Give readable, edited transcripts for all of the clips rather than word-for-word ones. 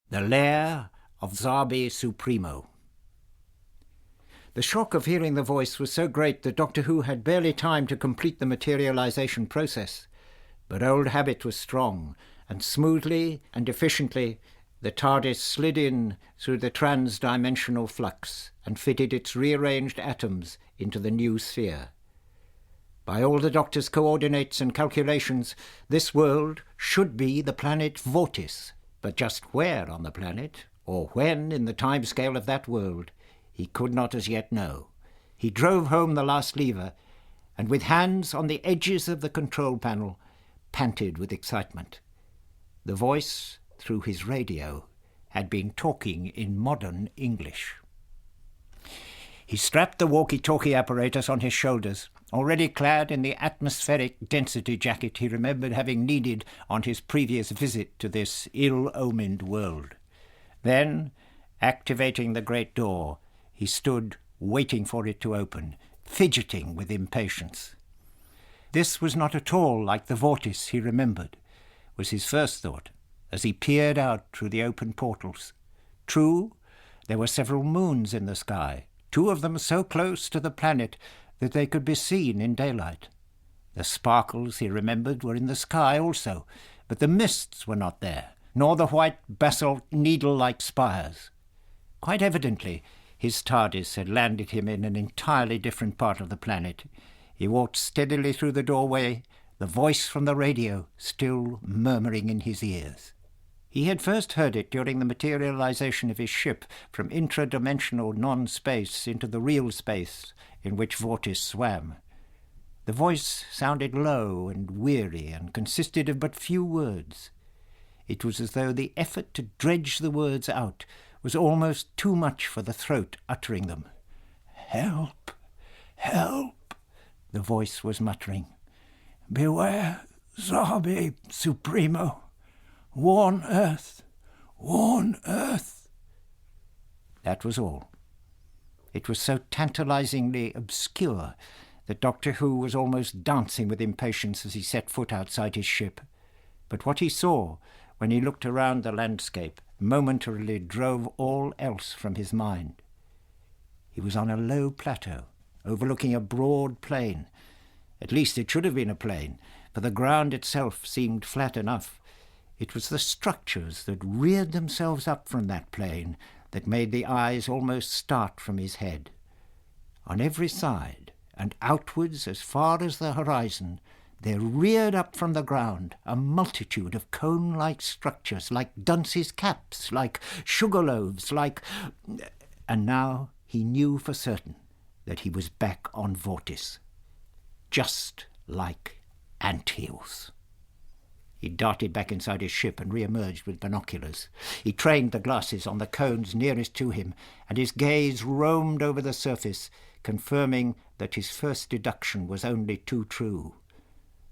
The Lair of Zarbi Supremo. The shock of hearing the voice was so great that Doctor Who had barely time to complete the materialization process. But old habit was strong, and smoothly and efficiently the TARDIS slid in through the trans-dimensional flux and fitted its rearranged atoms into the new sphere. By all the Doctor's coordinates and calculations, this world should be the planet Vortis, but just where on the planet, or when in the timescale of that world, he could not as yet know. He drove home the last lever, and with hands on the edges of the control panel, panted with excitement. The voice, through his radio, had been talking in modern English. He strapped the walkie-talkie apparatus on his shoulders, already clad in the atmospheric density jacket he remembered having needed on his previous visit to this ill-omened world. Then, activating the great door, he stood waiting for it to open, fidgeting with impatience. This was not at all like the Vortis he remembered, was his first thought, as he peered out through the open portals. True, there were several moons in the sky, two of them so close to the planet that they could be seen in daylight. The sparkles, he remembered, were in the sky also, but the mists were not there, nor the white basalt needle-like spires. Quite evidently, his TARDIS had landed him in an entirely different part of the planet. He walked steadily through the doorway, the voice from the radio still murmuring in his ears. He had first heard it during the materialization of his ship from intradimensional non-space into the real space in which Vortis swam. The voice sounded low and weary and consisted of but few words. It was as though the effort to dredge the words out was almost too much for the throat uttering them. "Help! Help!" the voice was muttering. "Beware, Zarbi Supremo! Warn Earth! Warn Earth!" That was all. It was so tantalizingly obscure that Doctor Who was almost dancing with impatience as he set foot outside his ship. But what he saw, when he looked around the landscape, momentarily drove all else from his mind. He was on a low plateau, overlooking a broad plain. At least it should have been a plain, for the ground itself seemed flat enough. It was the structures that reared themselves up from that plain that made the eyes almost start from his head. On every side, and outwards as far as the horizon, there reared up from the ground a multitude of cone-like structures, like dunces' caps, like sugar loaves, like... And now he knew for certain that he was back on Vortis, just like anthills. He darted back inside his ship and re-emerged with binoculars. He trained the glasses on the cones nearest to him, and his gaze roamed over the surface, confirming that his first deduction was only too true.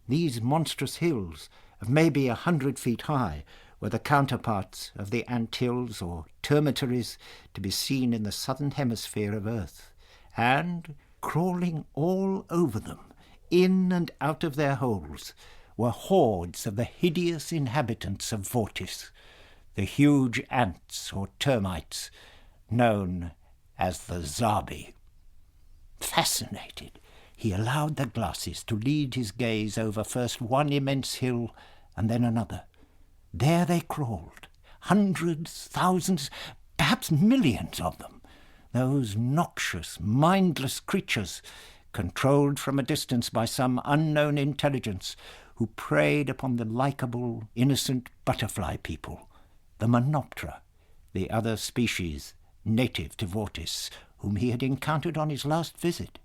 These monstrous hills, of maybe 100 feet high, were the counterparts of the anthills or termitaries to be seen in the southern hemisphere of Earth, and, crawling all over them, in and out of their holes, were hordes of the hideous inhabitants of Vortis, the huge ants or termites, known as the Zarbi. Fascinated, he allowed the glasses to lead his gaze over first one immense hill and then another. There they crawled, hundreds, thousands, perhaps millions of them, those noxious, mindless creatures, controlled from a distance by some unknown intelligence, who preyed upon the likeable, innocent butterfly people, the Monoptera, the other species native to Vortis, whom he had encountered on his last visit.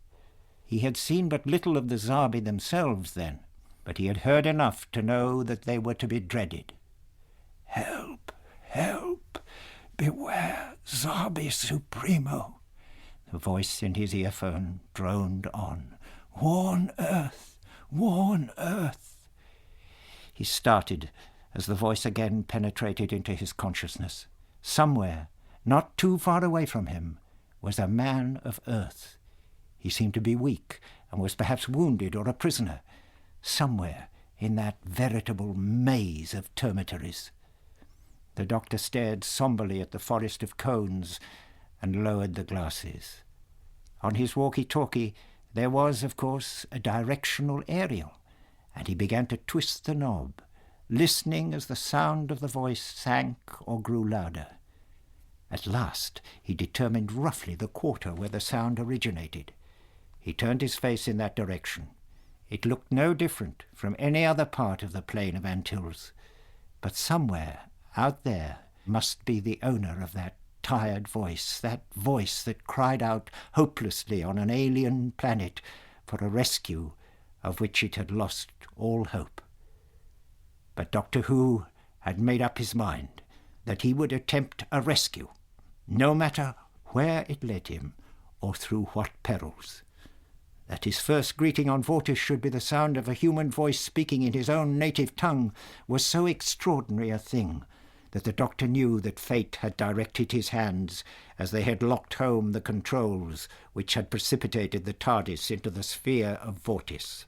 He had seen but little of the Zarbi themselves then, but he had heard enough to know that they were to be dreaded. "Help! Help! Beware, Zarbi Supremo!" the voice in his earphone droned on. "Warn Earth! Warn Earth!" He started as the voice again penetrated into his consciousness. Somewhere, not too far away from him, was a man of Earth. He seemed to be weak, and was perhaps wounded or a prisoner, somewhere in that veritable maze of termitaries. The doctor stared somberly at the forest of cones and lowered the glasses. On his walkie-talkie there was, of course, a directional aerial, and he began to twist the knob, listening as the sound of the voice sank or grew louder. At last he determined roughly the quarter where the sound originated. He turned his face in that direction. It looked no different from any other part of the plain of Antilles, but somewhere out there must be the owner of that tired voice, that voice that cried out hopelessly on an alien planet for a rescue of which it had lost all hope. But Doctor Who had made up his mind that he would attempt a rescue, no matter where it led him or through what perils. That his first greeting on Vortis should be the sound of a human voice speaking in his own native tongue was so extraordinary a thing that the doctor knew that fate had directed his hands as they had locked home the controls which had precipitated the TARDIS into the sphere of Vortis,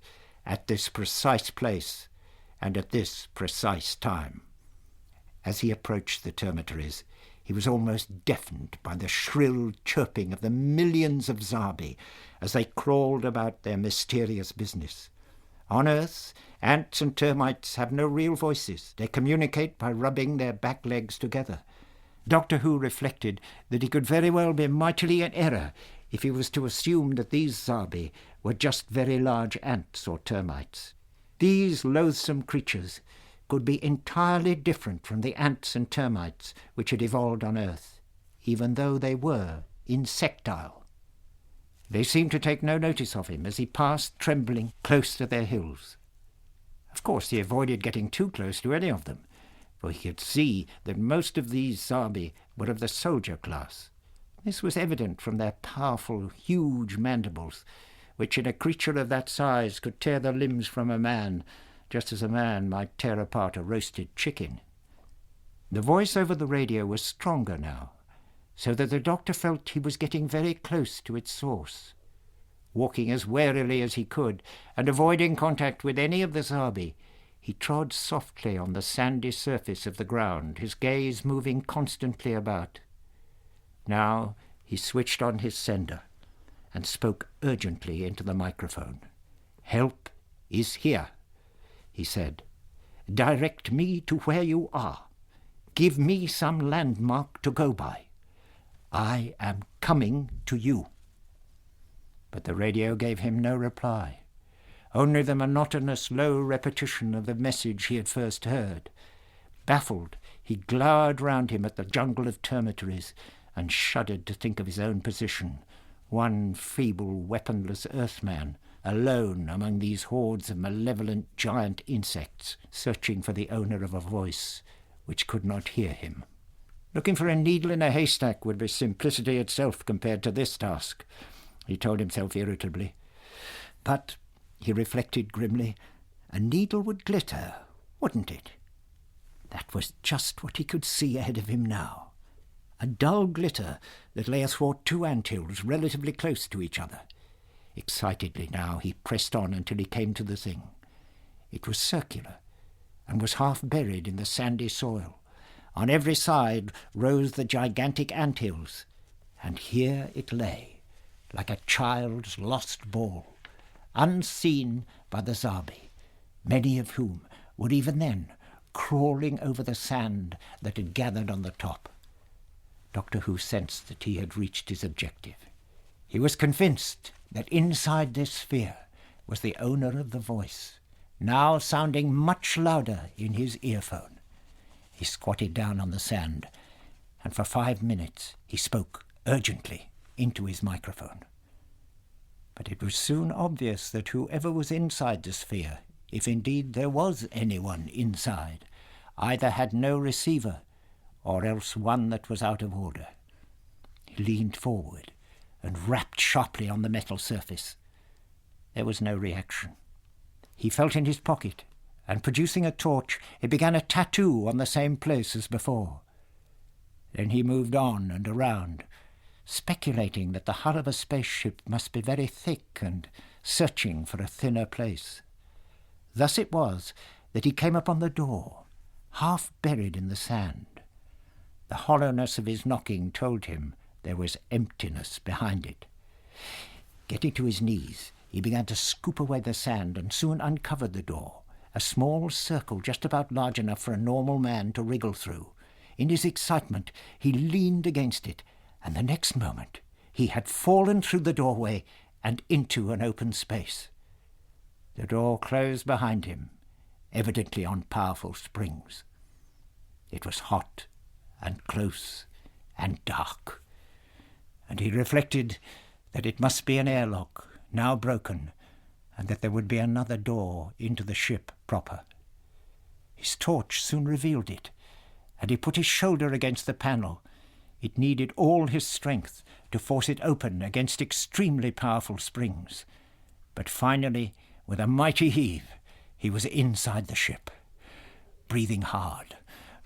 at this precise place and at this precise time. As he approached the termitaries, he was almost deafened by the shrill chirping of the millions of Zarbi as they crawled about their mysterious business. On Earth, ants and termites have no real voices. They communicate by rubbing their back legs together. Doctor Who reflected that he could very well be mightily in error if he was to assume that these Zarbi were just very large ants or termites. These loathsome creatures could be entirely different from the ants and termites which had evolved on Earth, even though they were insectile. They seemed to take no notice of him as he passed, trembling, close to their hills. Of course, he avoided getting too close to any of them, for he could see that most of these Zarbi were of the soldier class. This was evident from their powerful, huge mandibles, which in a creature of that size could tear the limbs from a man, just as a man might tear apart a roasted chicken. The voice over the radio was stronger now, so that the doctor felt he was getting very close to its source. Walking as warily as he could, and avoiding contact with any of the Zarbi, he trod softly on the sandy surface of the ground, his gaze moving constantly about. Now he switched on his sender and spoke urgently into the microphone. "Help is here," he said. "Direct me to where you are. Give me some landmark to go by. I am coming to you." But the radio gave him no reply, only the monotonous low repetition of the message he had first heard. Baffled, he glowered round him at the jungle of termitaries and shuddered to think of his own position, one feeble, weaponless Earthman, alone among these hordes of malevolent giant insects, searching for the owner of a voice which could not hear him. Looking for a needle in a haystack would be simplicity itself compared to this task, he told himself irritably. But, he reflected grimly, a needle would glitter, wouldn't it? That was just what he could see ahead of him now. A dull glitter that lay athwart two anthills relatively close to each other. Excitedly now he pressed on until he came to the thing. It was circular, and was half buried in the sandy soil. On every side rose the gigantic anthills, and here it lay, like a child's lost ball, unseen by the Zarbi, many of whom were even then crawling over the sand that had gathered on the top. Doctor Who sensed that he had reached his objective. He was convinced that inside this sphere was the owner of the voice, now sounding much louder in his earphone. He squatted down on the sand, and for 5 minutes he spoke urgently into his microphone. But it was soon obvious that whoever was inside the sphere, if indeed there was anyone inside, either had no receiver or else one that was out of order. He leaned forward and rapped sharply on the metal surface. There was no reaction. He felt in his pocket, and producing a torch, he began a tattoo on the same place as before. Then he moved on and around, speculating that the hull of a spaceship must be very thick and searching for a thinner place. Thus it was that he came upon the door, half buried in the sand. The hollowness of his knocking told him there was emptiness behind it. Getting to his knees, he began to scoop away the sand and soon uncovered the door, a small circle just about large enough for a normal man to wriggle through. In his excitement, he leaned against it, and the next moment he had fallen through the doorway and into an open space. The door closed behind him, evidently on powerful springs. It was hot and close and dark, and he reflected that it must be an airlock, now broken, and that there would be another door into the ship proper. His torch soon revealed it, and he put his shoulder against the panel. It needed all his strength to force it open against extremely powerful springs. But finally, with a mighty heave, he was inside the ship, breathing hard.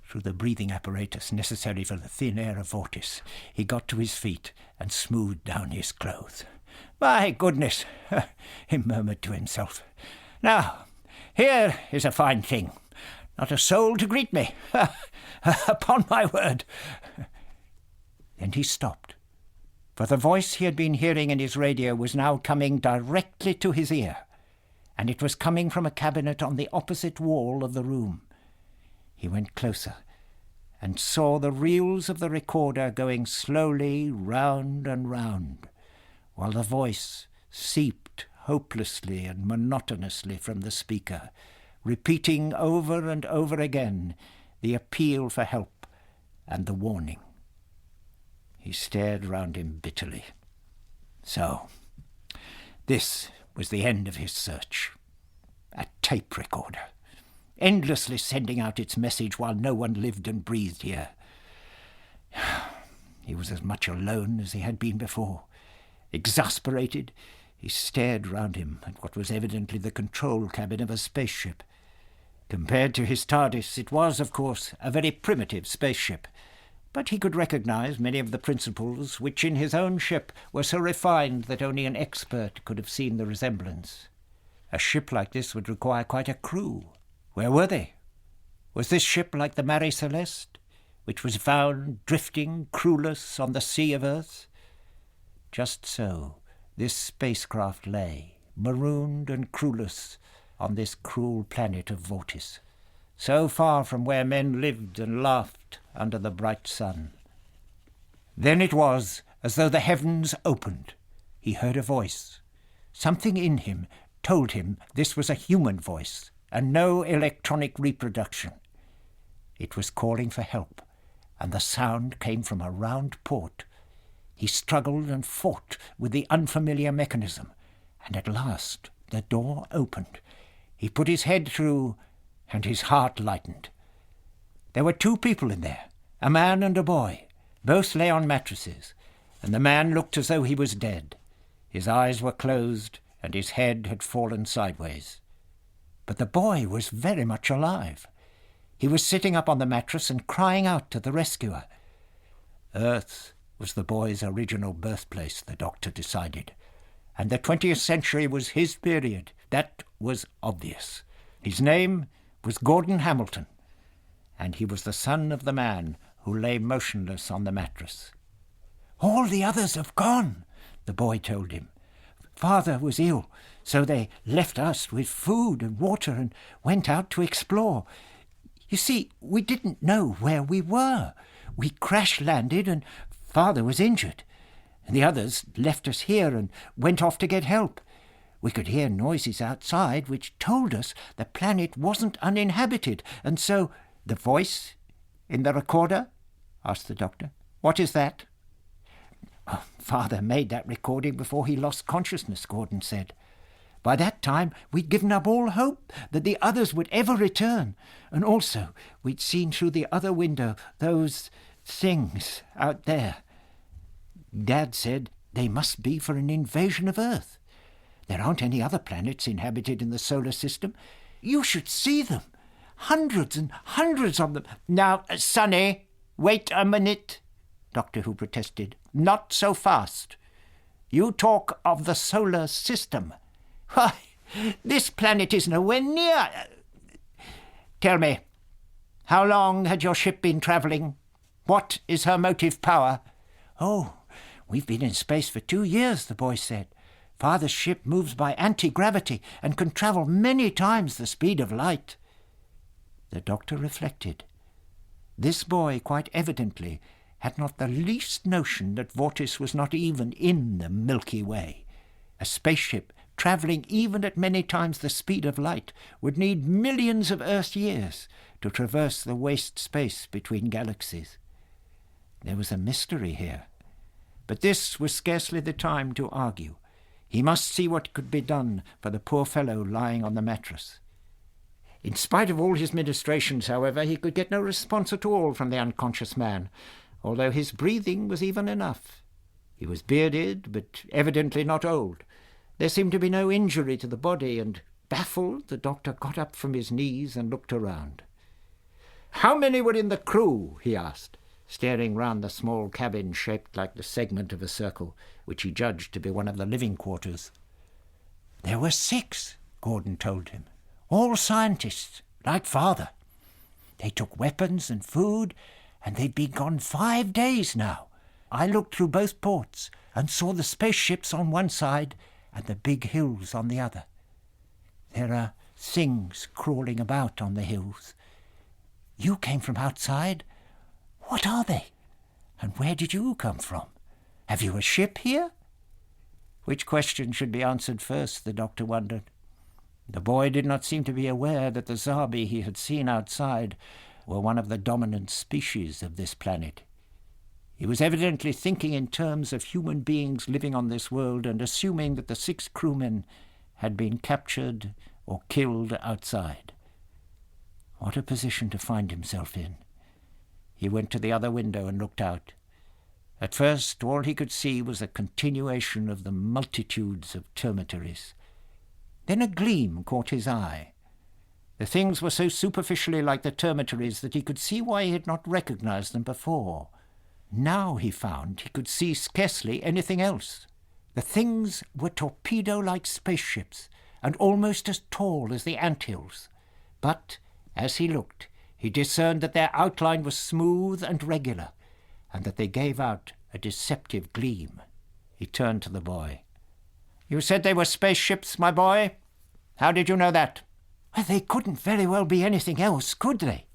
Through the breathing apparatus necessary for the thin air of vortice, he got to his feet and smoothed down his clothes. "My goodness," he murmured to himself. "Now, here is a fine thing. Not a soul to greet me. Upon my word." Then he stopped, for the voice he had been hearing in his radio was now coming directly to his ear, and it was coming from a cabinet on the opposite wall of the room. He went closer and saw the reels of the recorder going slowly round and round, while the voice seeped hopelessly and monotonously from the speaker, repeating over and over again the appeal for help and the warning. He stared round him bitterly. So, this was the end of his search. A tape recorder, endlessly sending out its message while no one lived and breathed here. He was as much alone as he had been before. Exasperated, he stared round him at what was evidently the control cabin of a spaceship. Compared to his TARDIS, it was, of course, a very primitive spaceship, but he could recognize many of the principles which in his own ship were so refined that only an expert could have seen the resemblance. A ship like this would require quite a crew. Where were they? Was this ship like the Marie Celeste, which was found drifting, crewless, on the sea of Earth? Just so, this spacecraft lay, marooned and crewless, on this cruel planet of Vortis, so far from where men lived and laughed under the bright sun. Then it was as though the heavens opened. He heard a voice. Something in him told him this was a human voice, and no electronic reproduction. It was calling for help, and the sound came from a round port. He struggled and fought with the unfamiliar mechanism, and at last the door opened. He put his head through, and his heart lightened. There were 2 people in there, a man and a boy. Both lay on mattresses, and the man looked as though he was dead. His eyes were closed, and his head had fallen sideways. But the boy was very much alive. He was sitting up on the mattress and crying out to the rescuer. Earth was the boy's original birthplace, the doctor decided, and the 20th century was his period. That was obvious. His name was Gordon Hamilton, and he was the son of the man who lay motionless on the mattress. "All the others have gone," the boy told him. "Father was ill, so they left us with food and water and went out to explore. You see, we didn't know where we were. We crash-landed and Father was injured. And the others left us here and went off to get help. We could hear noises outside which told us the planet wasn't uninhabited, and so—" "The voice in the recorder?" asked the doctor. "What is that?" "Oh, Father made that recording before he lost consciousness," Gordon said. "By that time, we'd given up all hope that the others would ever return. And also, we'd seen through the other window those things out there. Dad said they must be for an invasion of Earth. There aren't any other planets inhabited in the solar system. You should see them. Hundreds and hundreds of them." "Now, Sonny, wait a minute," Doctor Who protested. "Not so fast. You talk of the solar system. Why, this planet is nowhere near. Tell me, how long had your ship been travelling?" What is her motive power?" "Oh, we've been in space for 2 years," the boy said. "Father's ship moves by anti-gravity and can travel many times the speed of light." The doctor reflected. This boy, quite evidently, had not the least notion that Vortis was not even in the Milky Way. A spaceship, travelling even at many times the speed of light, would need millions of Earth years to traverse the waste space between galaxies. There was a mystery here. But this was scarcely the time to argue. He must see what could be done for the poor fellow lying on the mattress. In spite of all his ministrations, however, he could get no response at all from the unconscious man, although his breathing was even enough. He was bearded, but evidently not old. There seemed to be no injury to the body, and, baffled, the doctor got up from his knees and looked around. "How many were in the crew?" he asked, staring round the small cabin shaped like the segment of a circle, which he judged to be one of the living quarters. "There were 6, Gordon told him, "all scientists, like Father. They took weapons and food, and they'd been gone 5 days now. I looked through both ports and saw the spaceships on one side and the big hills on the other. There are things crawling about on the hills. You came from outside. What are they? And where did you come from? Have you a ship here?" Which question should be answered first, the doctor wondered. The boy did not seem to be aware that the Zarbi he had seen outside were one of the dominant species of this planet. He was evidently thinking in terms of human beings living on this world and assuming that the 6 crewmen had been captured or killed outside. What a position to find himself in. He went to the other window and looked out. At first, all he could see was a continuation of the multitudes of termitaries. Then a gleam caught his eye. The things were so superficially like the termitaries that he could see why he had not recognized them before. Now he found he could see scarcely anything else. The things were torpedo-like spaceships, and almost as tall as the anthills. But, as he looked, he discerned that their outline was smooth and regular, and that they gave out a deceptive gleam. He turned to the boy. "You said they were spaceships, my boy? How did you know that?" "Well, they couldn't very well be anything else, could they?"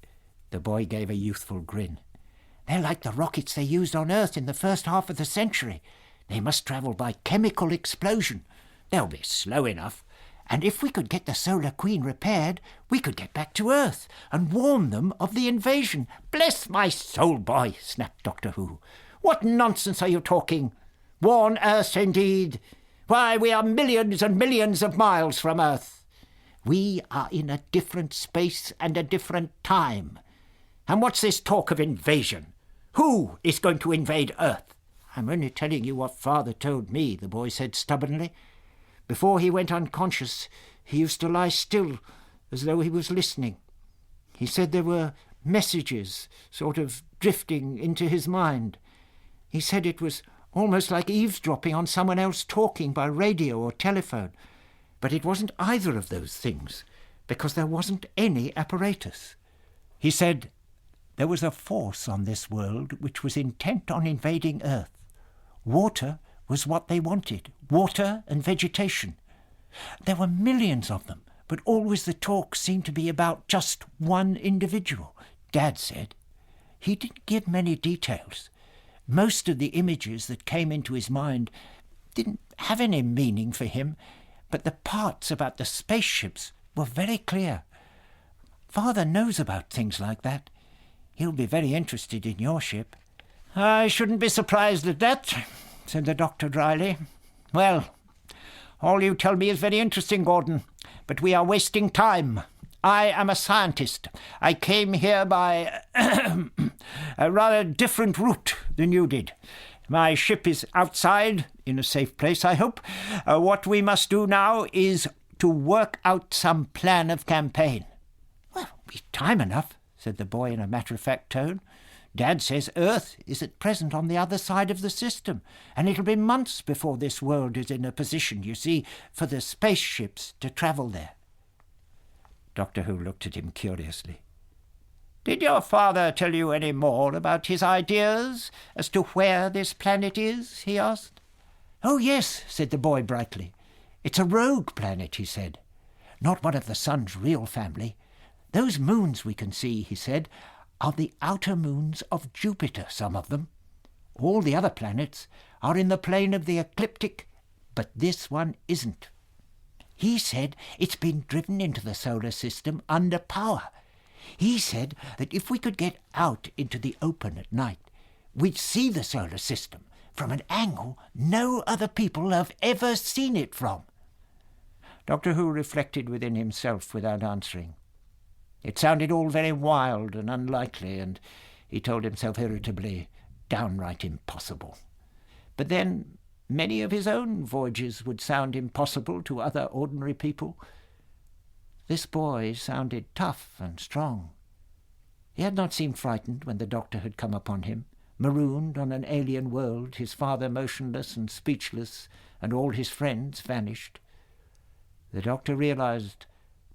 The boy gave a youthful grin. "They're like the rockets they used on Earth in the first half of the century. They must travel by chemical explosion. They'll be slow enough. And if we could get the Solar Queen repaired, we could get back to Earth and warn them of the invasion." "Bless my soul, boy," snapped Doctor Who. "What nonsense are you talking? Warn Earth, indeed. Why, we are millions and millions of miles from Earth. We are in a different space and a different time. And what's this talk of invasion? Who is going to invade Earth?" "I'm only telling you what Father told me," the boy said stubbornly. "Before he went unconscious, he used to lie still, as though he was listening. He said there were messages sort of drifting into his mind. He said it was almost like eavesdropping on someone else talking by radio or telephone. But it wasn't either of those things, because there wasn't any apparatus. He said there was a force on this world which was intent on invading Earth. Water was what they wanted, water and vegetation. There were millions of them, but always the talk seemed to be about just one individual, Dad said. He didn't give many details. Most of the images that came into his mind didn't have any meaning for him, but the parts about the spaceships were very clear. Father knows about things like that. He'll be very interested in your ship." "I shouldn't be surprised at that," said the doctor dryly. "Well, all you tell me is very interesting, Gordon, but we are wasting time. I am a scientist. I came here by a rather different route than you did. My ship is outside, in a safe place, I hope. What we must do now is to work out some plan of campaign." "Well, we've time enough," said the boy in a matter-of-fact tone. "Dad says Earth is at present on the other side of the system, and it'll be months before this world is in a position, you see, for the spaceships to travel there." Doctor Who looked at him curiously. Did your father tell you any more about his ideas as to where this planet is?" he asked. "Oh, yes," said the boy brightly. "It's a rogue planet," he said. "Not one of the sun's real family. Those moons we can see," he said, "are the outer moons of Jupiter, some of them. All the other planets are in the plane of the ecliptic, but this one isn't. He said it's been driven into the solar system under power. He said that if we could get out into the open at night, we'd see the solar system from an angle no other people have ever seen it from." Doctor Who reflected within himself without answering. It sounded all very wild and unlikely, and he told himself irritably, downright impossible. But then many of his own voyages would sound impossible to other ordinary people. This boy sounded tough and strong. He had not seemed frightened when the doctor had come upon him, marooned on an alien world, his father motionless and speechless, and all his friends vanished. The doctor realized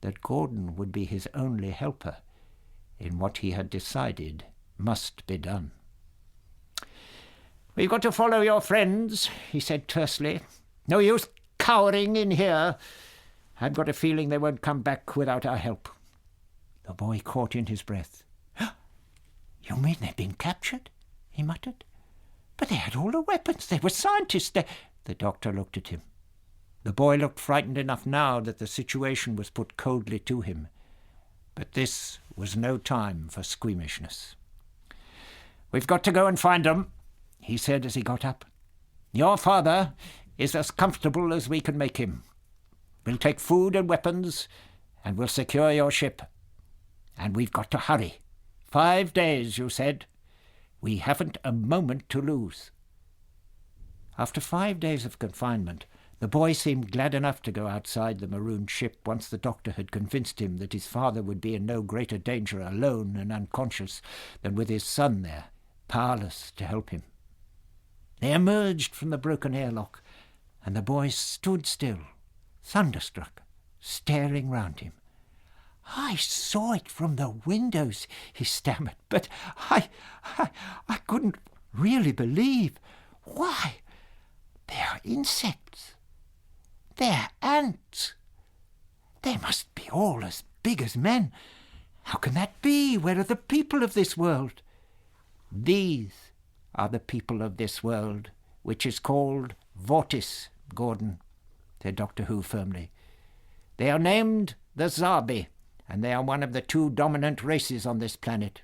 that Gordon would be his only helper in what he had decided must be done. "We've got to follow your friends," he said tersely. "No use cowering in here. I've got a feeling they won't come back without our help." The boy caught in his breath. "You mean they've been captured?" he muttered. "But they had all the weapons. They were scientists. The doctor looked at him. The boy looked frightened enough now that the situation was put coldly to him. But this was no time for squeamishness. "We've got to go and find them," he said as he got up. "Your father is as comfortable as we can make him. We'll take food and weapons, and we'll secure your ship. And we've got to hurry. 5 days, you said. We haven't a moment to lose." After 5 days of confinement, the boy seemed glad enough to go outside the marooned ship once the doctor had convinced him that his father would be in no greater danger alone and unconscious than with his son there, powerless to help him. They emerged from the broken airlock, and the boy stood still, thunderstruck, staring round him. "I saw it from the windows," he stammered, "but I couldn't really believe. Why, they're insects. They're ants. They must be all as big as men. How can that be? Where are the people of this world?" "These are the people of this world, which is called Vortis, Gordon," said Doctor Who firmly. "They are named the Zarbi, and they are one of the 2 dominant races on this planet.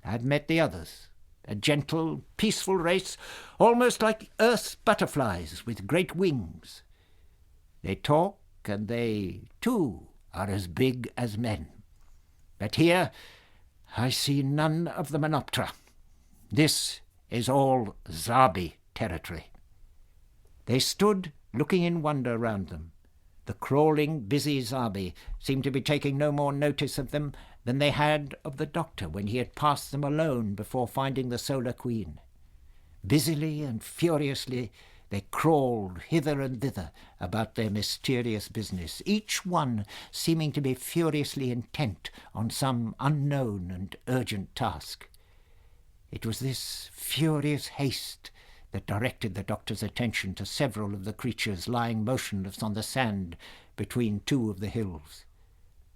I've met the others, a gentle, peaceful race, almost like Earth's butterflies with great wings. They talk, and they, too, are as big as men. But here I see none of the Menoptera. This is all Zarbi territory." They stood, looking in wonder round them. The crawling, busy Zarbi seemed to be taking no more notice of them than they had of the doctor when he had passed them alone before finding the Solar Queen. Busily and furiously they crawled hither and thither about their mysterious business, each one seeming to be furiously intent on some unknown and urgent task. It was this furious haste that directed the doctor's attention to several of the creatures lying motionless on the sand between 2 of the hills.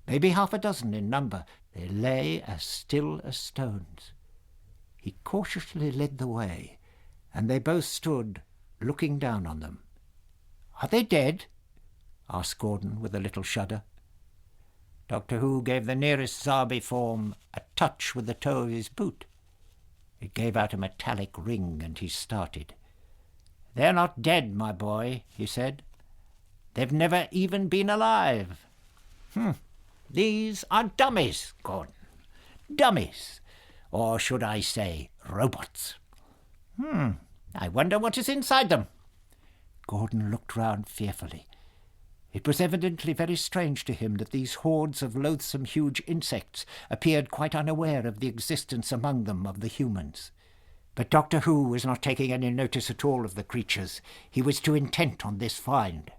Maybe 6 in number, they lay as still as stones. He cautiously led the way, and they both stood looking down on them. "Are they dead?" asked Gordon with a little shudder. Doctor Who gave the nearest Zarbi form a touch with the toe of his boot. It gave out a metallic ring, and he started. "They're not dead, my boy," he said. "They've never even been alive. These are dummies, Gordon. Dummies. Or should I say robots. I wonder what is inside them." Gordon looked round fearfully. It was evidently very strange to him that these hordes of loathsome huge insects appeared quite unaware of the existence among them of the humans. But Doctor Who was not taking any notice at all of the creatures. He was too intent on this find.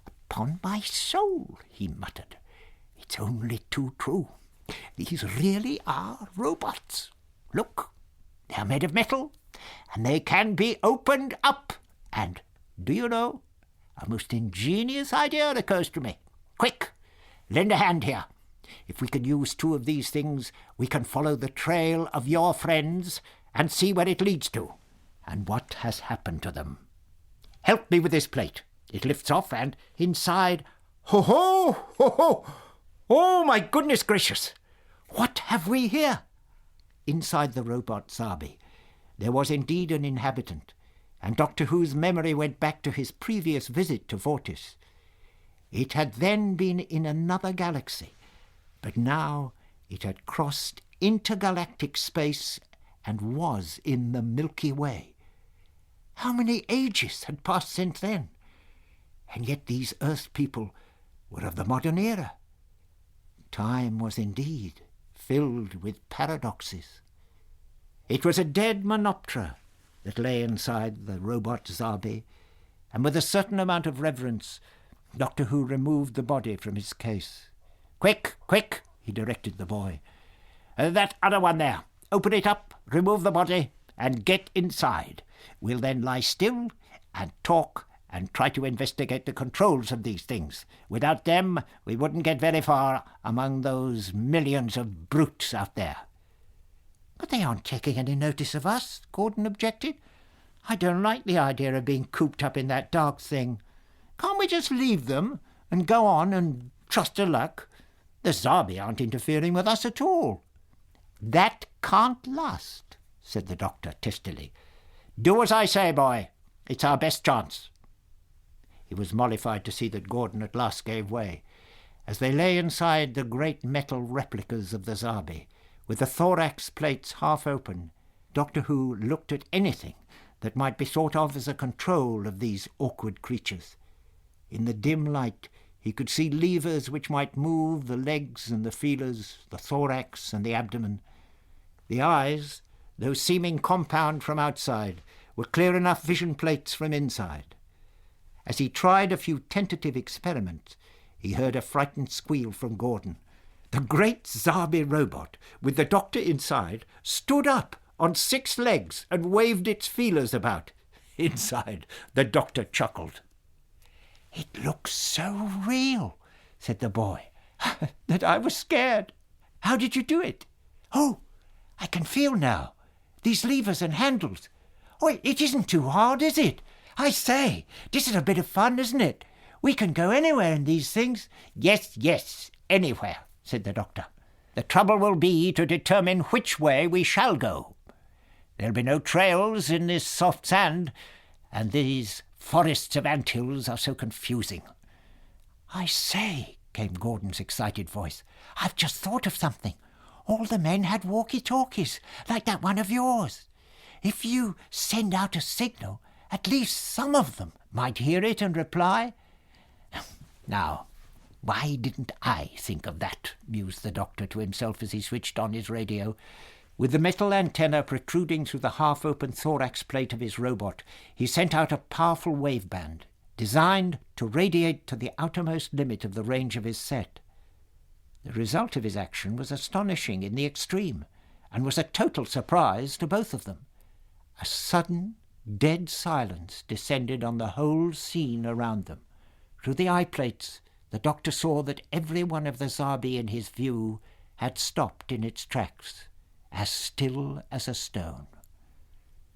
"Upon my soul," he muttered, "it's only too true. These really are robots. Look, they're made of metal, and they can be opened up. And, do you know, a most ingenious idea occurs to me. Quick, lend a hand here. If we can use 2 of these things, we can follow the trail of your friends and see where it leads to, and what has happened to them. Help me with this plate. It lifts off, and inside... Ho, ho, ho, ho! Oh, my goodness gracious! What have we here? Inside the robot Zarbi, there was indeed an inhabitant, and Doctor Who's memory went back to his previous visit to Vortis. It had then been in another galaxy, but now it had crossed intergalactic space and was in the Milky Way. How many ages had passed since then? And yet these Earth people were of the modern era. Time was indeed filled with paradoxes. It was a dead Monoptera that lay inside the robot Zarbi, and with a certain amount of reverence, Doctor Who removed the body from its case. "Quick, quick," he directed the boy. "That other one there. Open it up, remove the body, and get inside. We'll then lie still and talk and try to investigate the controls of these things. Without them, we wouldn't get very far among those millions of brutes out there." "But they aren't taking any notice of us," Gordon objected. "I don't like the idea of being cooped up in that dark thing. Can't we just leave them and go on and trust to luck? The Zarbi aren't interfering with us at all." "That can't last," said the doctor testily. "Do as I say, boy. It's our best chance." He was mollified to see that Gordon at last gave way. As they lay inside the great metal replicas of the Zarbi, with the thorax plates half open, Doctor Who looked at anything that might be thought of as a control of these awkward creatures. In the dim light he could see levers which might move the legs and the feelers, the thorax and the abdomen. The eyes, though seeming compound from outside, were clear enough vision plates from inside. As he tried a few tentative experiments, he heard a frightened squeal from Gordon. The great Zarbi robot, with the doctor inside, stood up on 6 legs and waved its feelers about. Inside, the doctor chuckled. "It looks so real," said the boy, "that I was scared. How did you do it?" "Oh, I can feel now. These levers and handles. Oh, it isn't too hard, is it? I say, this is a bit of fun, isn't it? We can go anywhere in these things." Yes, anywhere," said the doctor. "The trouble will be to determine which way we shall go. There'll be no trails in this soft sand, and these forests of anthills are so confusing." "I say," came Gordon's excited voice, "I've just thought of something. All the men had walkie-talkies, like that one of yours. If you send out a signal, at least some of them might hear it and reply." "Now, why didn't I think of that?" mused the doctor to himself as he switched on his radio. With the metal antenna protruding through the half-open thorax plate of his robot, he sent out a powerful waveband, designed to radiate to the outermost limit of the range of his set. The result of his action was astonishing in the extreme, and was a total surprise to both of them. A sudden, dead silence descended on the whole scene around them. Through the eye plates, the doctor saw that every one of the Zarbi in his view had stopped in its tracks, as still as a stone.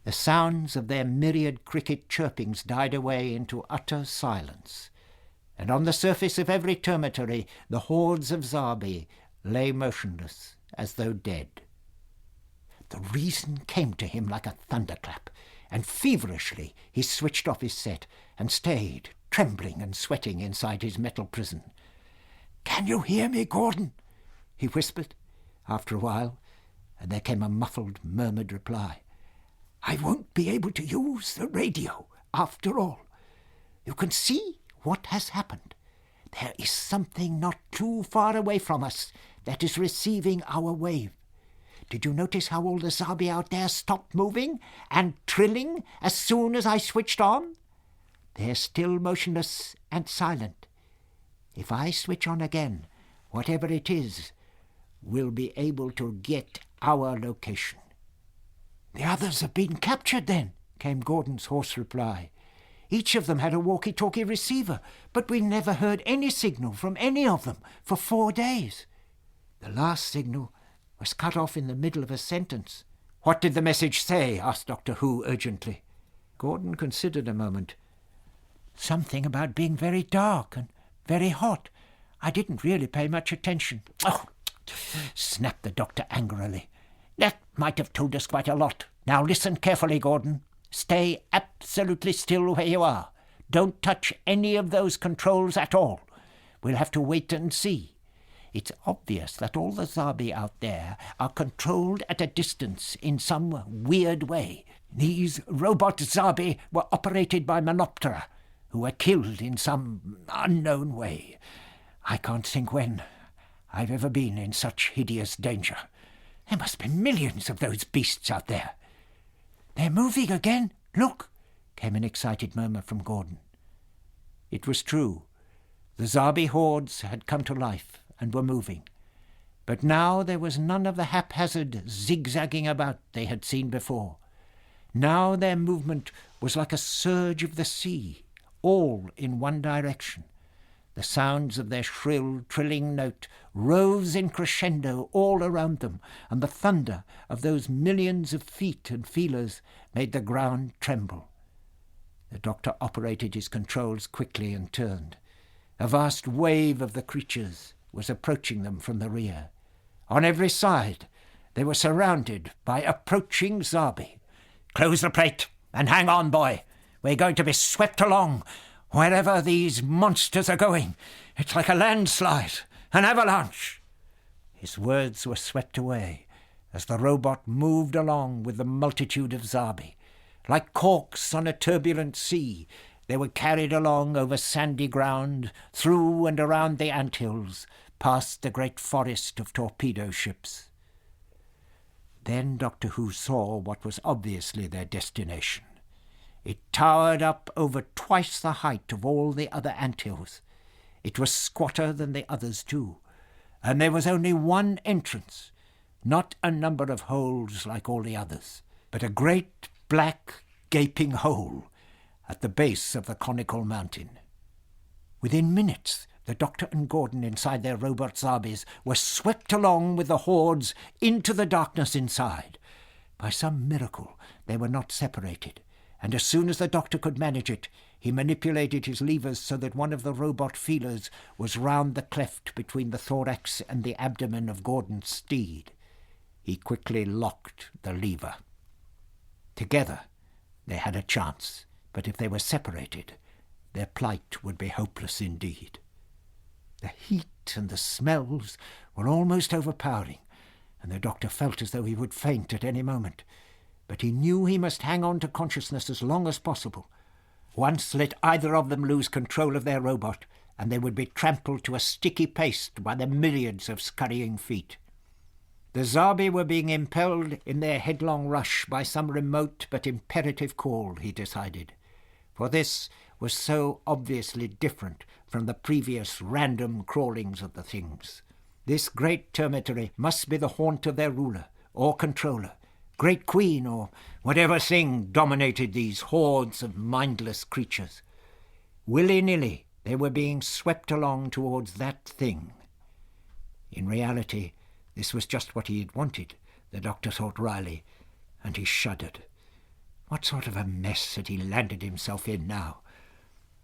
The sounds of their myriad cricket chirpings died away into utter silence, and on the surface of every termitory the hordes of Zarbi lay motionless as though dead. The reason came to him like a thunderclap, and feverishly he switched off his set and stayed, trembling and sweating inside his metal prison. "Can you hear me, Gordon?" he whispered. After a while, and there came a muffled, murmured reply. "I won't be able to use the radio, after all. You can see what has happened. There is something not too far away from us that is receiving our wave. Did you notice how all the Zarbi out there stopped moving and trilling as soon as I switched on? They're still motionless and silent. If I switch on again, whatever it is, will be able to get our location." "The others have been captured, then," came Gordon's hoarse reply. "Each of them had a walkie-talkie receiver, but we never heard any signal from any of them for 4 days. The last signal was cut off in the middle of a sentence." "What did the message say?" asked Doctor Who urgently. Gordon considered a moment. "Something about being very dark and very hot. I didn't really pay much attention." "Oh!" snapped the doctor angrily. "That might have told us quite a lot. Now listen carefully, Gordon. Stay absolutely still where you are. Don't touch any of those controls at all. We'll have to wait and see. It's obvious that all the Zarbi out there are controlled at a distance in some weird way. These robot Zarbi were operated by Menoptera, who were killed in some unknown way. I can't think when I've ever been in such hideous danger. There must be millions of those beasts out there." "They're moving again. Look," came an excited murmur from Gordon. It was true. The Zarbi hordes had come to life and were moving. But now there was none of the haphazard zigzagging about they had seen before. Now their movement was like a surge of the sea, all in one direction. The sounds of their shrill, trilling note rose in crescendo all around them, and the thunder of those millions of feet and feelers made the ground tremble. The doctor operated his controls quickly and turned. A vast wave of the creatures was approaching them from the rear. On every side they were surrounded by approaching Zarbi. "Close the plate and hang on, boy. We're going to be swept along wherever these monsters are going. It's like a landslide, an avalanche." His words were swept away as the robot moved along with the multitude of Zarbi. Like corks on a turbulent sea, they were carried along over sandy ground, through and around the anthills, past the great forest of torpedo ships. Then Doctor Who saw what was obviously their destination. It towered up over twice the height of all the other anthills. It was squatter than the others too, and there was only one entrance, not a number of holes like all the others, but a great black gaping hole at the base of the conical mountain. Within minutes, the doctor and Gordon inside their robot Zarbis were swept along with the hordes into the darkness inside. By some miracle, they were not separated, and as soon as the doctor could manage it, he manipulated his levers so that one of the robot feelers was round the cleft between the thorax and the abdomen of Gordon's steed. He quickly locked the lever. Together, they had a chance, but if they were separated, their plight would be hopeless indeed. The heat and the smells were almost overpowering, and the doctor felt as though he would faint at any moment. But he knew he must hang on to consciousness as long as possible. Once let either of them lose control of their robot, and they would be trampled to a sticky paste by the myriads of scurrying feet. The Zarbi were being impelled in their headlong rush by some remote but imperative call, he decided, for this was so obviously different from the previous random crawlings of the things. This great termitory must be the haunt of their ruler or controller, great queen or whatever thing dominated these hordes of mindless creatures. Willy-nilly, they were being swept along towards that thing. In reality, this was just what he had wanted, the doctor thought wryly, and he shuddered. What sort of a mess had he landed himself in now?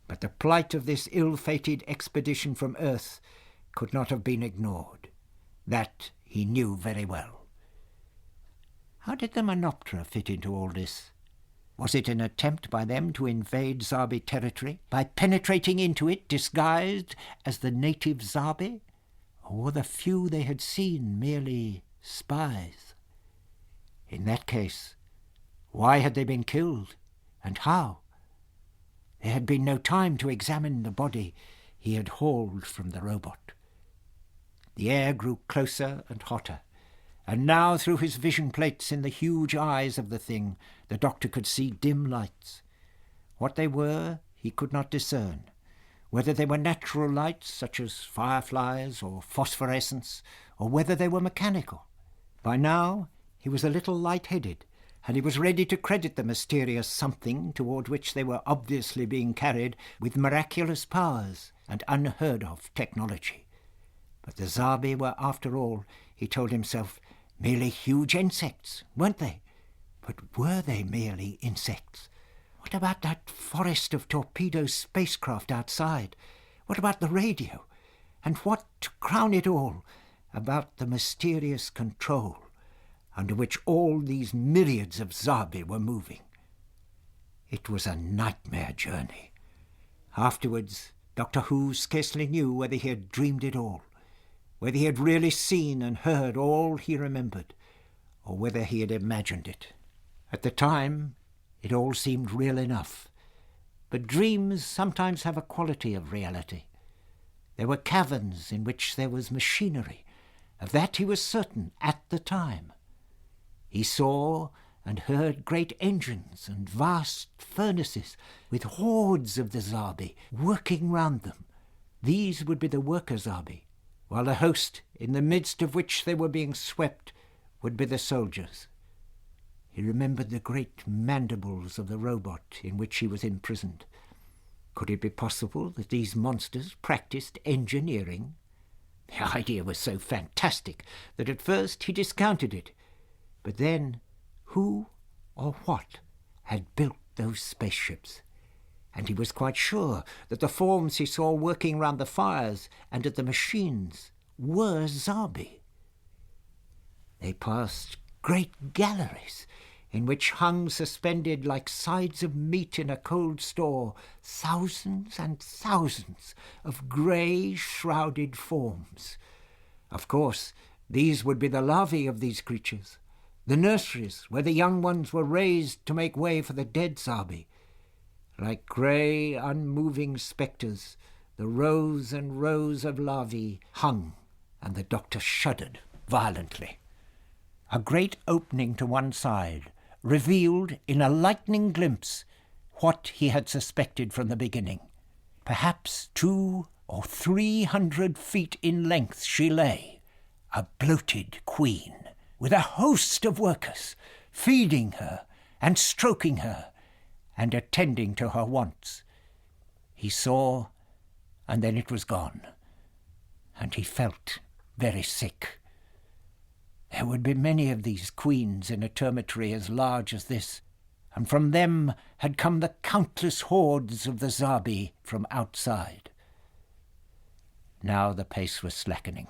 But the plight of this ill-fated expedition from Earth could not have been ignored. That he knew very well. How did the Menoptera fit into all this? Was it an attempt by them to invade Zarbi territory, by penetrating into it disguised as the native Zarbi? Or were the few they had seen merely spies? In that case, why had they been killed, and how? There had been no time to examine the body he had hauled from the robot. The air grew closer and hotter, and now through his vision plates in the huge eyes of the thing the doctor could see dim lights. What they were he could not discern, whether they were natural lights such as fireflies or phosphorescence, or whether they were mechanical. By now he was a little light-headed, and he was ready to credit the mysterious something toward which they were obviously being carried with miraculous powers and unheard-of technology. But the Zarbi were, after all, he told himself, merely huge insects, weren't they? But were they merely insects? What about that forest of torpedo spacecraft outside? What about the radio? And what, to crown it all, about the mysterious control under which all these myriads of Zarbi were moving? It was a nightmare journey. Afterwards, Doctor Who scarcely knew whether he had dreamed it all, whether he had really seen and heard all he remembered, or whether he had imagined it. At the time, it all seemed real enough, but dreams sometimes have a quality of reality. There were caverns in which there was machinery. Of that he was certain at the time. He saw and heard great engines and vast furnaces with hordes of the Zarbi working round them. These would be the worker Zarbi, while the host, in the midst of which they were being swept, would be the soldiers. He remembered the great mandibles of the robot in which he was imprisoned. Could it be possible that these monsters practiced engineering? The idea was so fantastic that at first he discounted it. But then, who or what had built those spaceships? And he was quite sure that the forms he saw working round the fires and at the machines were Zarbi. They passed great galleries in which hung suspended like sides of meat in a cold store thousands and thousands of grey shrouded forms. Of course, these would be the larvae of these creatures, the nurseries where the young ones were raised to make way for the dead Zarbi. Like grey, unmoving spectres, the rows and rows of larvae hung, and the doctor shuddered violently. A great opening to one side revealed in a lightning glimpse what he had suspected from the beginning. Perhaps 200 or 300 feet in length she lay, a bloated queen, with a host of workers, feeding her and stroking her and attending to her wants. He saw, and then it was gone, and he felt very sick. There would be many of these queens in a termitory as large as this, and from them had come the countless hordes of the Zarbi from outside. Now the pace was slackening,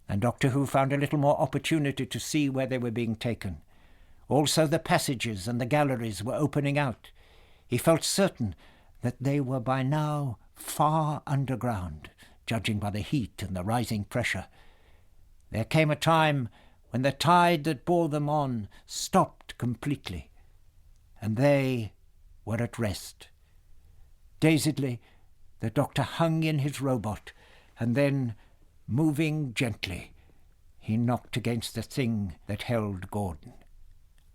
and Doctor Who found a little more opportunity to see where they were being taken. Also the passages and the galleries were opening out. He felt certain that they were by now far underground, judging by the heat and the rising pressure. There came a time when the tide that bore them on stopped completely, and they were at rest. Dazedly, the doctor hung in his robot, and then, moving gently, he knocked against the thing that held Gordon.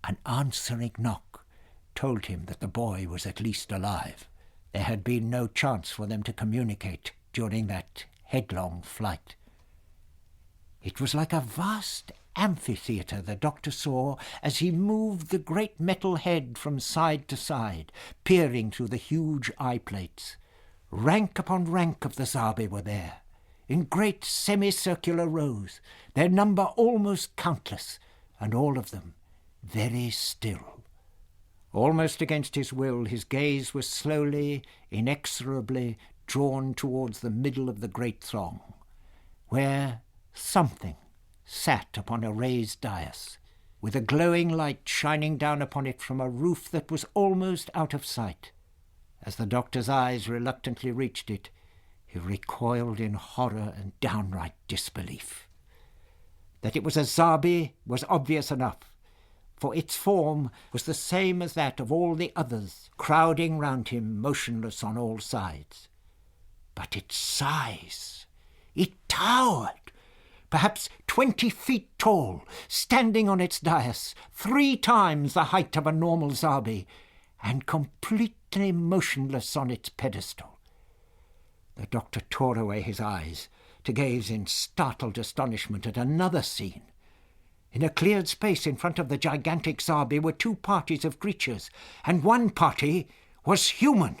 An answering knock told him that the boy was at least alive. There had been no chance for them to communicate during that headlong flight. It was like a vast amphitheatre the doctor saw as he moved the great metal head from side to side, peering through the huge eye-plates. Rank upon rank of the Zarbi were there, in great semicircular rows, their number almost countless, and all of them very still. Almost against his will, his gaze was slowly, inexorably drawn towards the middle of the great throng, where something sat upon a raised dais, with a glowing light shining down upon it from a roof that was almost out of sight. As the doctor's eyes reluctantly reached it, he recoiled in horror and downright disbelief. That it was a Zarbi was obvious enough, for its form was the same as that of all the others, crowding round him, motionless on all sides. But its size! It towered! Perhaps 20 feet tall, standing on its dais, 3 times the height of a normal Zarbi, and completely motionless on its pedestal. The doctor tore away his eyes, to gaze in startled astonishment at another scene. In a cleared space in front of the gigantic Zarbi were two parties of creatures, and one party was human.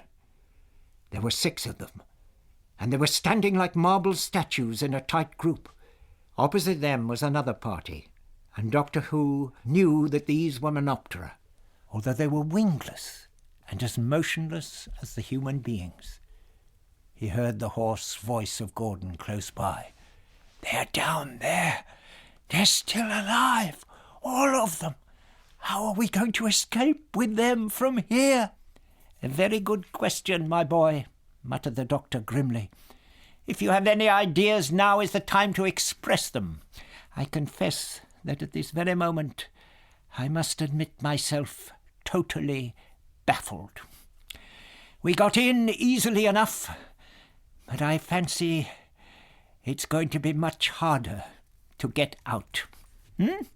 There were 6 of them, and they were standing like marble statues in a tight group. Opposite them was another party, and Doctor Who knew that these were Menoptera, although they were wingless and as motionless as the human beings. He heard the hoarse voice of Gordon close by. "They're down there. They're still alive, all of them. How are we going to escape with them from here?" "A very good question, my boy," muttered the doctor grimly. "If you have any ideas, now is the time to express them. I confess that at this very moment I must admit myself totally baffled. We got in easily enough, but I fancy it's going to be much harder to get out. He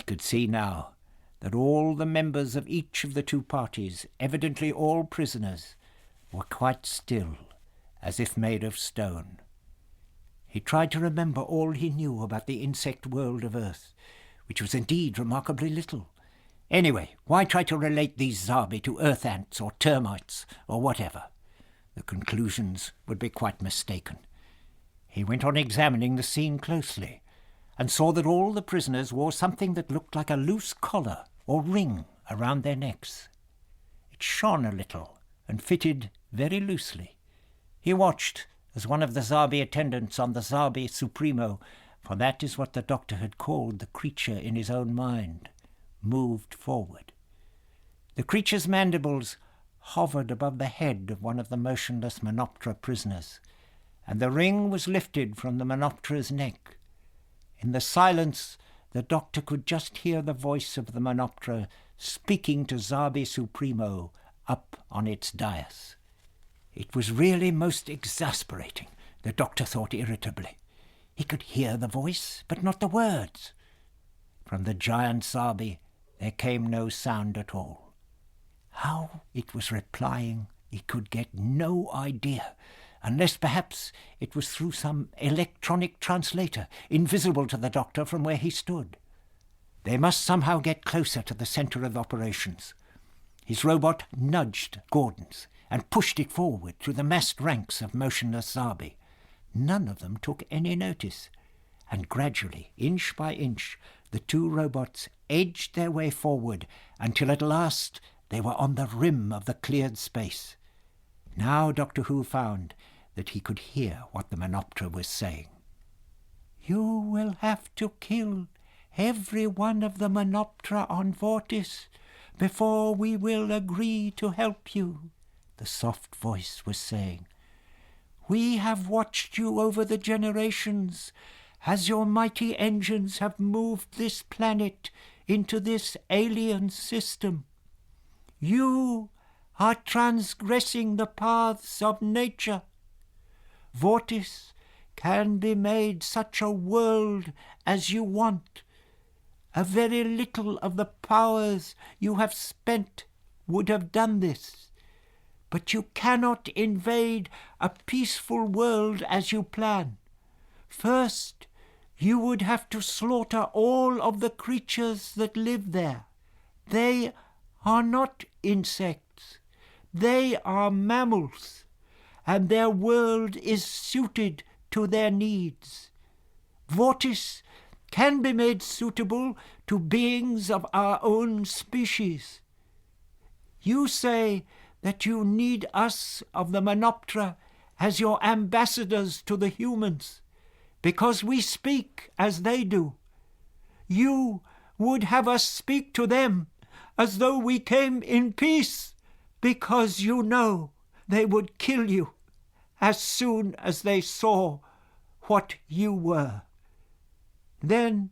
could see now that all the members of each of the two parties, evidently all prisoners, were quite still, as if made of stone. He tried to remember all he knew about the insect world of Earth, which was indeed remarkably little. Anyway, why try to relate these Zarbi to earth ants or termites or whatever? The conclusions would be quite mistaken. He went on examining the scene closely and saw that all the prisoners wore something that looked like a loose collar or ring around their necks. It shone a little and fitted very loosely. He watched as one of the Zarbi attendants on the Zarbi Supremo, for that is what the doctor had called the creature in his own mind, moved forward. The creature's mandibles hovered above the head of one of the motionless Menoptera prisoners, and the ring was lifted from the Menoptera's neck. In the silence, the doctor could just hear the voice of the Menoptera speaking to Zarbi Supremo up on its dais. It was really most exasperating, the doctor thought irritably. He could hear the voice, but not the words. From the giant Zarbi there came no sound at all. How it was replying, he could get no idea, unless perhaps it was through some electronic translator, invisible to the doctor from where he stood. They must somehow get closer to the centre of operations. His robot nudged Gordon's and pushed it forward through the massed ranks of motionless Zarbi. None of them took any notice, and gradually, inch by inch, the two robots edged their way forward until at last they were on the rim of the cleared space. Now Doctor Who found that he could hear what the Menoptera was saying. "You will have to kill every one of the Menoptera on Vortis before we will agree to help you," the soft voice was saying. "We have watched you over the generations as your mighty engines have moved this planet into this alien system. You are transgressing the paths of nature. Vortis can be made such a world as you want. A very little of the powers you have spent would have done this. But you cannot invade a peaceful world as you plan. First, you would have to slaughter all of the creatures that live there. They are not insects. They are mammals, and their world is suited to their needs. Vortis can be made suitable to beings of our own species. You say that you need us of the Menoptera as your ambassadors to the humans, because we speak as they do. You would have us speak to them as though we came in peace, because you know they would kill you as soon as they saw what you were. Then,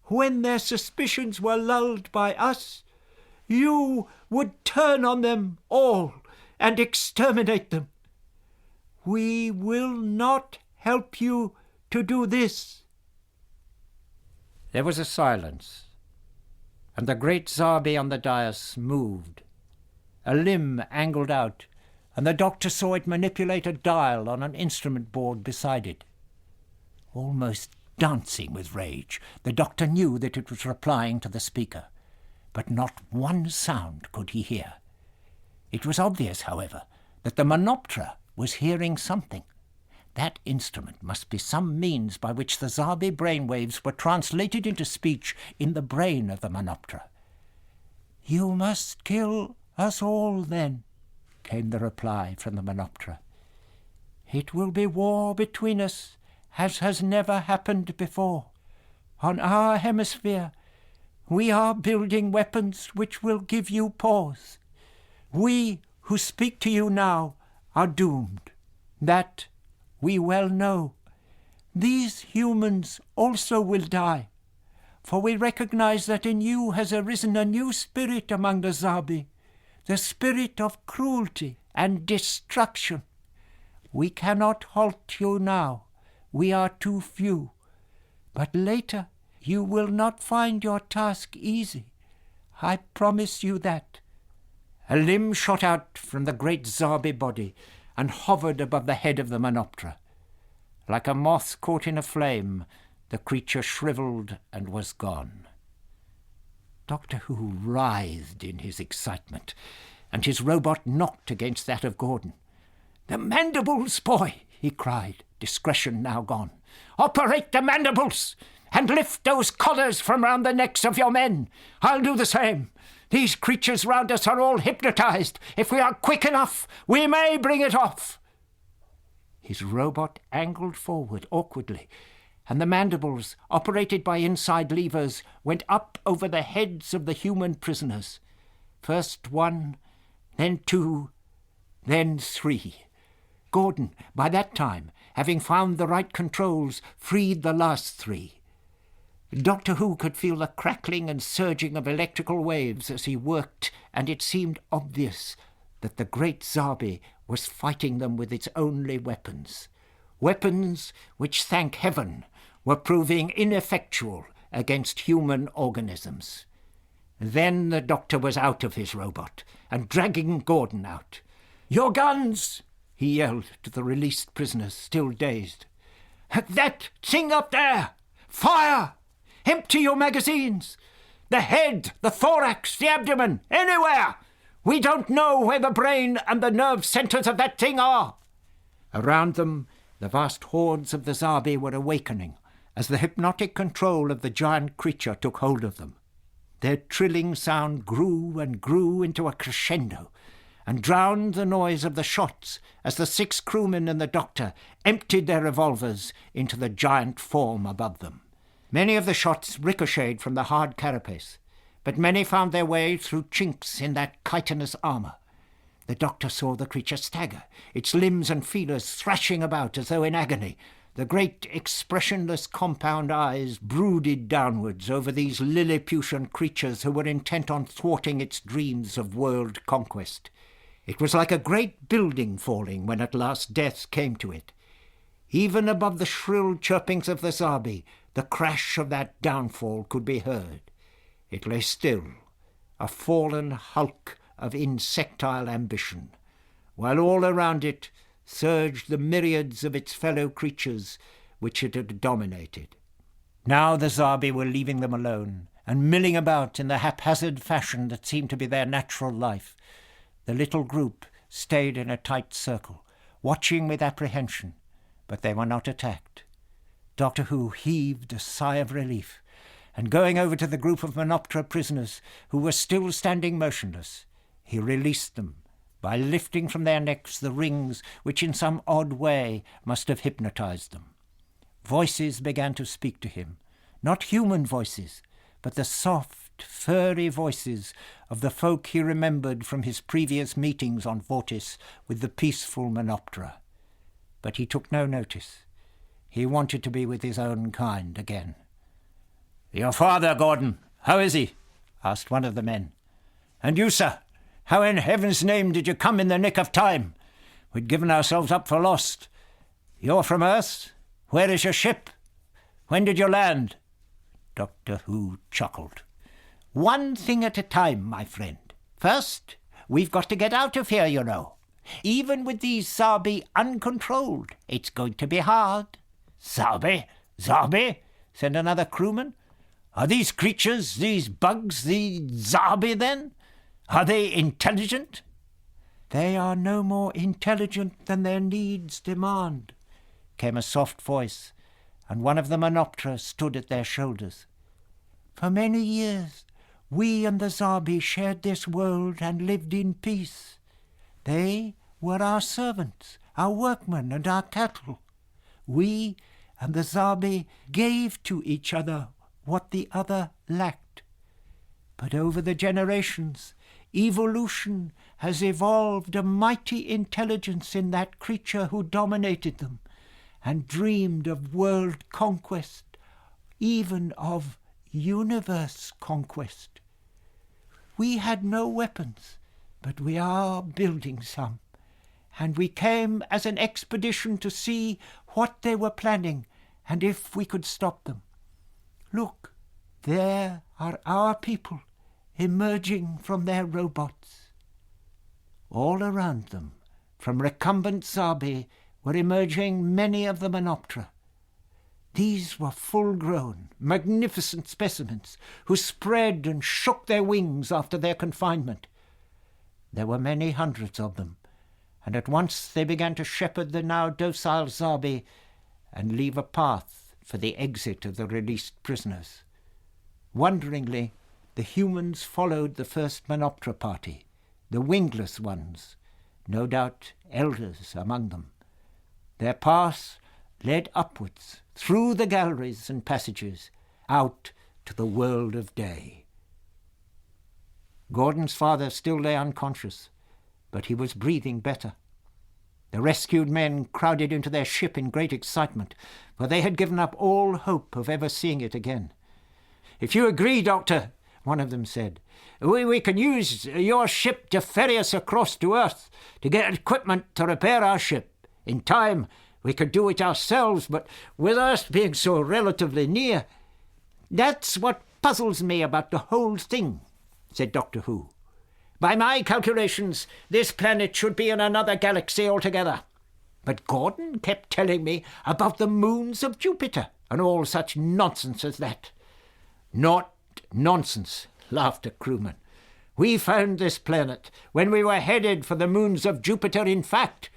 when their suspicions were lulled by us, you would turn on them all and exterminate them. We will not help you to do this." There was a silence, and the great Zarbi on the dais moved. A limb angled out and the doctor saw it manipulate a dial on an instrument board beside it. Almost dancing with rage, the doctor knew that it was replying to the speaker, but not one sound could he hear. It was obvious, however, that the Menoptera was hearing something. That instrument must be some means by which the Zarbi brainwaves were translated into speech in the brain of the Menoptera. "You must kill us all, then," came the reply from the Menoptera. "It will be war between us, as has never happened before. On our hemisphere, we are building weapons which will give you pause. We who speak to you now are doomed. That we well know. These humans also will die, for we recognize that in you has arisen a new spirit among the Zarbi, the spirit of cruelty and destruction. We cannot halt you now. We are too few. But later you will not find your task easy. I promise you that." A limb shot out from the great Zarbi body and hovered above the head of the Menoptera. Like a moth caught in a flame, the creature shriveled and was gone. Doctor Who writhed in his excitement, and his robot knocked against that of Gordon. "The mandibles, boy!" he cried, discretion now gone. "Operate the mandibles, and lift those collars from round the necks of your men. I'll do the same. These creatures round us are all hypnotized. If we are quick enough, we may bring it off." His robot angled forward awkwardly, and the mandibles, operated by inside levers, went up over the heads of the human prisoners. First one, then two, then three. Gordon, by that time, having found the right controls, freed the last three. Doctor Who could feel the crackling and surging of electrical waves as he worked, and it seemed obvious that the great Zarbi was fighting them with its only weapons. Weapons which, thank heaven, were proving ineffectual against human organisms. Then the doctor was out of his robot and dragging Gordon out. "Your guns!" he yelled to the released prisoners, still dazed. "That thing up there! Fire! Empty your magazines! The head, the thorax, the abdomen, anywhere! We don't know where the brain and the nerve centres of that thing are!" Around them, the vast hordes of the Zarbi were awakening as the hypnotic control of the giant creature took hold of them. Their trilling sound grew and grew into a crescendo and drowned the noise of the shots as the 6 crewmen and the doctor emptied their revolvers into the giant form above them. Many of the shots ricocheted from the hard carapace, but many found their way through chinks in that chitinous armour. The doctor saw the creature stagger, its limbs and feelers thrashing about as though in agony. The great expressionless compound eyes brooded downwards over these Lilliputian creatures who were intent on thwarting its dreams of world conquest. It was like a great building falling when at last death came to it. Even above the shrill chirpings of the Zarbi, the crash of that downfall could be heard. It lay still, a fallen hulk of insectile ambition, while all around it surged the myriads of its fellow creatures which it had dominated. Now the Zarbi were leaving them alone, and milling about in the haphazard fashion that seemed to be their natural life. The little group stayed in a tight circle, watching with apprehension, but they were not attacked. Doctor Who heaved a sigh of relief, and going over to the group of Menoptera prisoners who were still standing motionless, he released them by lifting from their necks the rings which in some odd way must have hypnotized them. Voices began to speak to him, not human voices, but the soft, furry voices of the folk he remembered from his previous meetings on Vortis with the peaceful Menoptera. But he took no notice. He wanted to be with his own kind again. "Your father, Gordon, how is he?" asked one of the men. "And you, sir, how in heaven's name did you come in the nick of time? We'd given ourselves up for lost. You're from Earth? Where is your ship? When did you land?" Doctor Who chuckled. "One thing at a time, my friend. First, we've got to get out of here, you know. Even with these Zarbi uncontrolled, it's going to be hard." "Zarbi? Zarbi?" said another crewman. "Are these creatures, these bugs, the Zarbi then? Are they intelligent?" "They are no more intelligent than their needs demand," came a soft voice, and one of the Menoptera stood at their shoulders. "For many years we and the Zarbi shared this world and lived in peace. They were our servants, our workmen and our cattle. We and the Zarbi gave to each other what the other lacked. But over the generations, evolution has evolved a mighty intelligence in that creature who dominated them and dreamed of world conquest, even of universe conquest. We had no weapons, but we are building some, and we came as an expedition to see what they were planning and if we could stop them. Look, there are our people emerging from their robots." All around them, from recumbent Zarbi, were emerging many of the Menoptera. These were full-grown, magnificent specimens who spread and shook their wings after their confinement. There were many hundreds of them, and at once they began to shepherd the now docile Zarbi and leave a path for the exit of the released prisoners. Wonderingly, the humans followed the first Menoptera party, the wingless ones, no doubt elders among them. Their path led upwards, through the galleries and passages, out to the world of day. Gordon's father still lay unconscious, but he was breathing better. The rescued men crowded into their ship in great excitement, for they had given up all hope of ever seeing it again. "If you agree, Doctor," one of them said, we can use your ship to ferry us across to Earth to get equipment to repair our ship. In time, we could do it ourselves, but with Earth being so relatively near..." "That's what puzzles me about the whole thing," said Doctor Who. "By my calculations, this planet should be in another galaxy altogether. But Gordon kept telling me about the moons of Jupiter and all such nonsense as that." "Not nonsense," laughed a crewman. "We found this planet when we were headed for the moons of Jupiter, in fact.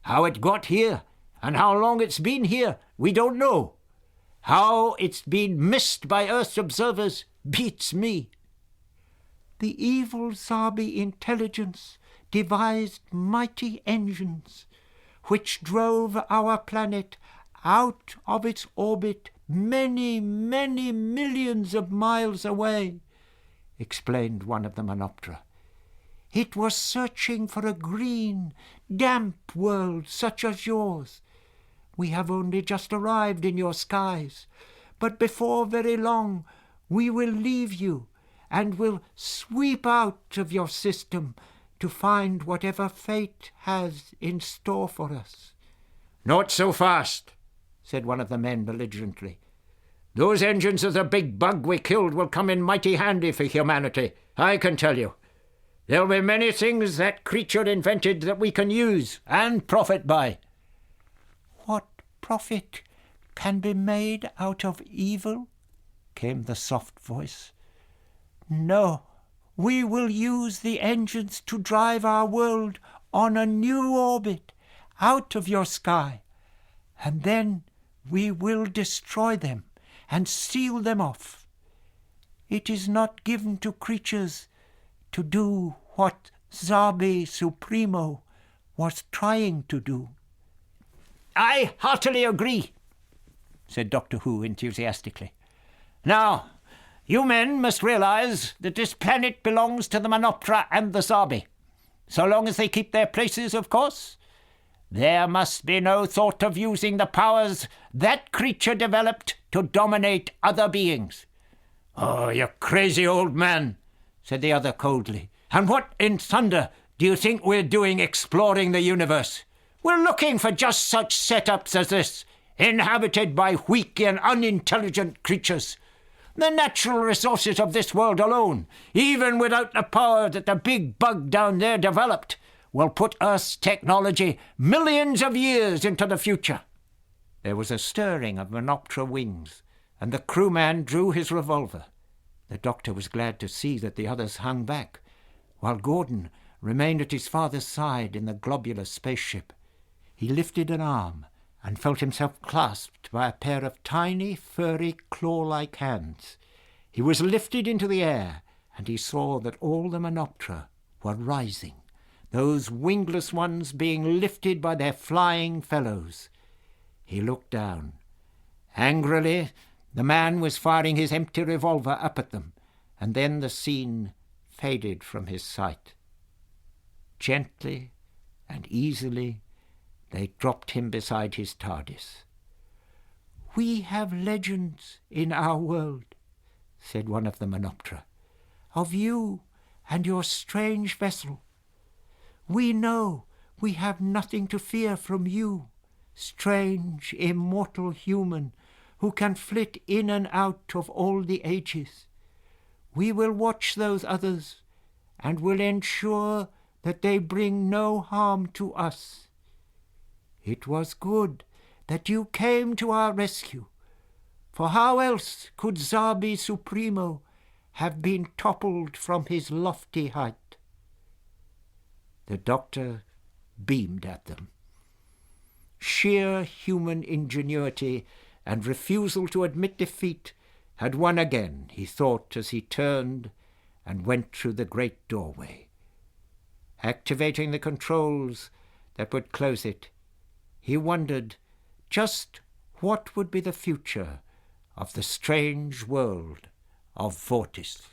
How it got here and how long it's been here, we don't know. How it's been missed by Earth's observers beats me." "The evil Zarbi intelligence devised mighty engines which drove our planet out of its orbit many, many millions of miles away," explained one of the Menoptera. "It was searching for a green, damp world such as yours. We have only just arrived in your skies, but before very long we will leave you and will sweep out of your system to find whatever fate has in store for us." "Not so fast," said one of the men belligerently. "Those engines of the big bug we killed will come in mighty handy for humanity, I can tell you. There'll be many things that creature invented that we can use and profit by." "What profit can be made out of evil?" came the soft voice. "No, we will use the engines to drive our world on a new orbit out of your sky, and then we will destroy them and seal them off. It is not given to creatures to do what Zarbi Supremo was trying to do." "I heartily agree," said Doctor Who enthusiastically. "Now, you men must realize that this planet belongs to the Menoptera and the Zarbi. So long as they keep their places, of course. There must be no thought of using the powers that creature developed to dominate other beings." "Oh, you crazy old man," said the other coldly. "And what in thunder do you think we're doing exploring the universe? We're looking for just such setups as this, inhabited by weak and unintelligent creatures. The natural resources of this world alone, even without the power that the big bug down there developed, will put Earth's technology millions of years into the future." There was a stirring of Menoptera wings, and the crewman drew his revolver. The doctor was glad to see that the others hung back, while Gordon remained at his father's side in the globular spaceship. He lifted an arm and felt himself clasped by a pair of tiny, furry, claw-like hands. He was lifted into the air, and he saw that all the Menoptera were rising, those wingless ones being lifted by their flying fellows. He looked down. Angrily, the man was firing his empty revolver up at them, and then the scene faded from his sight. Gently and easily, they dropped him beside his TARDIS. "We have legends in our world," said one of the Menoptera, "of you and your strange vessel. We know we have nothing to fear from you, strange, immortal human who can flit in and out of all the ages. We will watch those others and will ensure that they bring no harm to us. It was good that you came to our rescue, for how else could Zarbi Supremo have been toppled from his lofty height?" The doctor beamed at them. Sheer human ingenuity and refusal to admit defeat had won again, he thought as he turned and went through the great doorway. Activating the controls that would close it, he wondered just what would be the future of the strange world of Vortis.